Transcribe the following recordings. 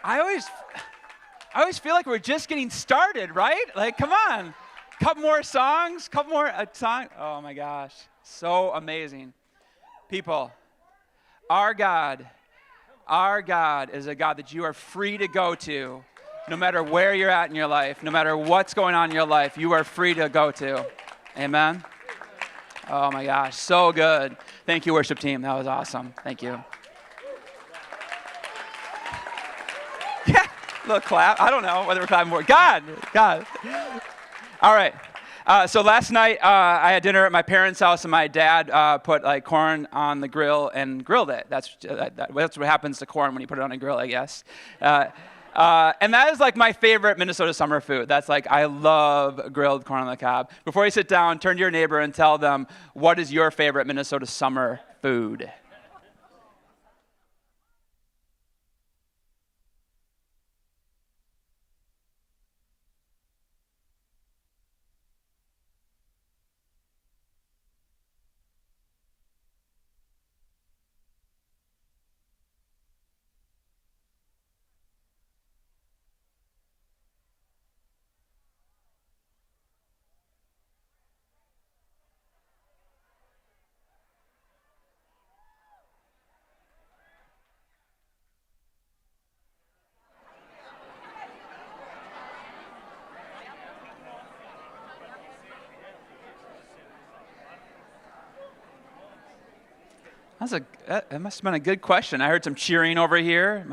I always feel like we're just getting started, right? Like, come on. Couple more songs, song. Oh my gosh. So amazing. People, our God is a God that you are free to go to. No matter where you're at in your life, no matter what's going on in your life, you are free to go to. Amen? Oh my gosh, so good. Thank you, worship team. That was awesome. Thank you. Yeah, a little clap. I don't know whether we're clapping more. God. All right. So last night I had dinner at my parents' house, and my dad put like corn on the grill and grilled it. That's what happens to corn when you put it on a grill, I guess. And that is like my favorite Minnesota summer food. That's like, I love grilled corn on the cob. Before you sit down, turn to your neighbor and tell them, what is your favorite Minnesota summer food? That must have been a good question. I heard some cheering over here.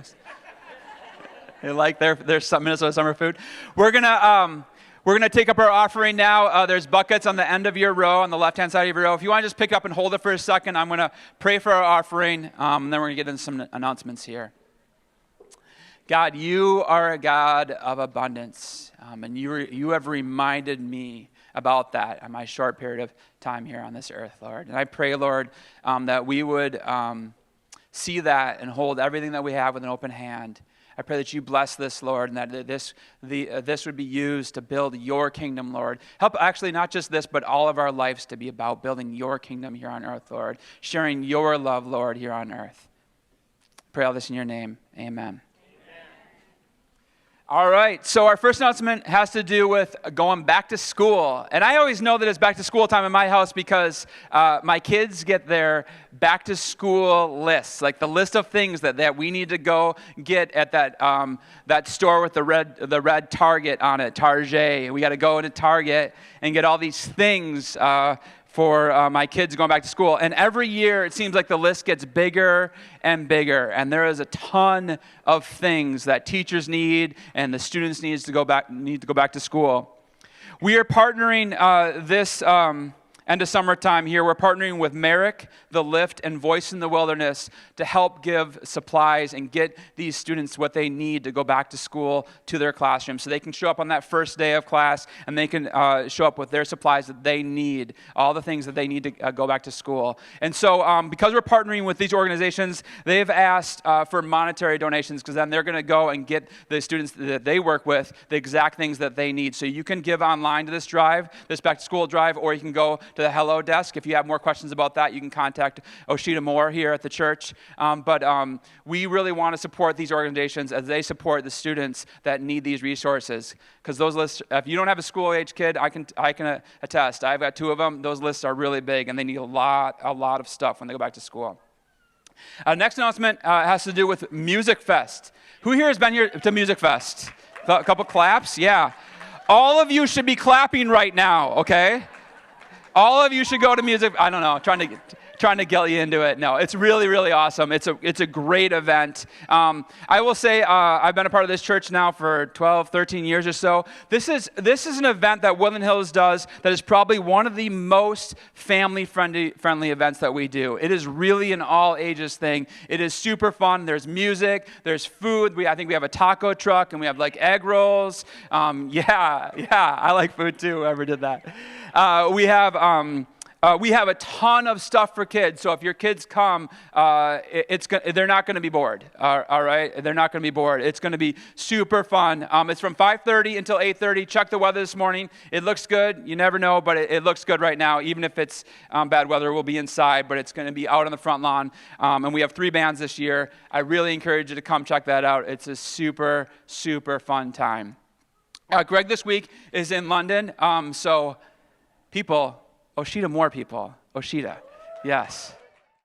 They like their some Minnesota summer food. We're gonna take up our offering now. There's buckets on the end of your row, on the left-hand side of your row. If you want to just pick up and hold it for a second, I'm gonna pray for our offering, and then we're gonna get into some announcements here. God, you are a God of abundance, and you have reminded me about that in my short period of time here on this earth, Lord. And I pray, Lord, that we would see that and hold everything that we have with an open hand. I pray that you bless this, Lord, and that this would be used to build your kingdom, Lord. Help actually not just this, but all of our lives to be about building your kingdom here on earth, Lord. Sharing your love, Lord, here on earth. Pray all this in your name. Amen. All right, so our first announcement has to do with going back to school. And I always know that it's back to school time in my house because my kids get their back to school lists, like the list of things that we need to go get at that store with the red Target on it, Target. We got to go into Target and get all these things for my kids going back to school. And every year, it seems like the list gets bigger and bigger. And there is a ton of things that teachers need and the students need to go back to school. We are partnering this end of summertime here. We're partnering with Merrick, The Lift, and Voice in the Wilderness to help give supplies and get these students what they need to go back to school to their classroom. So they can show up on that first day of class and they can show up with their supplies that they need, all the things that they need to go back to school. And so because we're partnering with these organizations, they've asked for monetary donations because then they're going to go and get the students that they work with the exact things that they need. So you can give online to this drive, this back to school drive, or you can go to the Hello Desk. If you have more questions about that, you can contact Oshita Moore here at the church. But we really want to support these organizations as they support the students that need these resources. Because those lists, if you don't have a school-age kid, I can attest. I've got 2 of them. Those lists are really big, and they need a lot of stuff when they go back to school. Next announcement has to do with Music Fest. Who here has been here to Music Fest? A couple claps? Yeah. All of you should be clapping right now, okay? All of you should go to music. I don't know, trying to get you into it. No, it's really, really awesome. It's a great event. I will say I've been a part of this church now for 12, 13 years or so. This is an event that Woodland Hills does that is probably one of the most family-friendly events that we do. It is really an all-ages thing. It is super fun. There's music. There's food. I think we have a taco truck, and we have like egg rolls. Yeah, I like food too, whoever did that. We have We have a ton of stuff for kids, so if your kids come, they're not going to be bored, all right? They're not going to be bored. It's going to be super fun. It's from 5:30 until 8:30. Check the weather this morning. It looks good. You never know, but it looks good right now. Even if it's bad weather, we'll be inside, but it's going to be out on the front lawn. And we have 3 bands this year. I really encourage you to come check that out. It's a super, super fun time. Greg this week is in London, so people... Oshita, more people. Oshita, yes.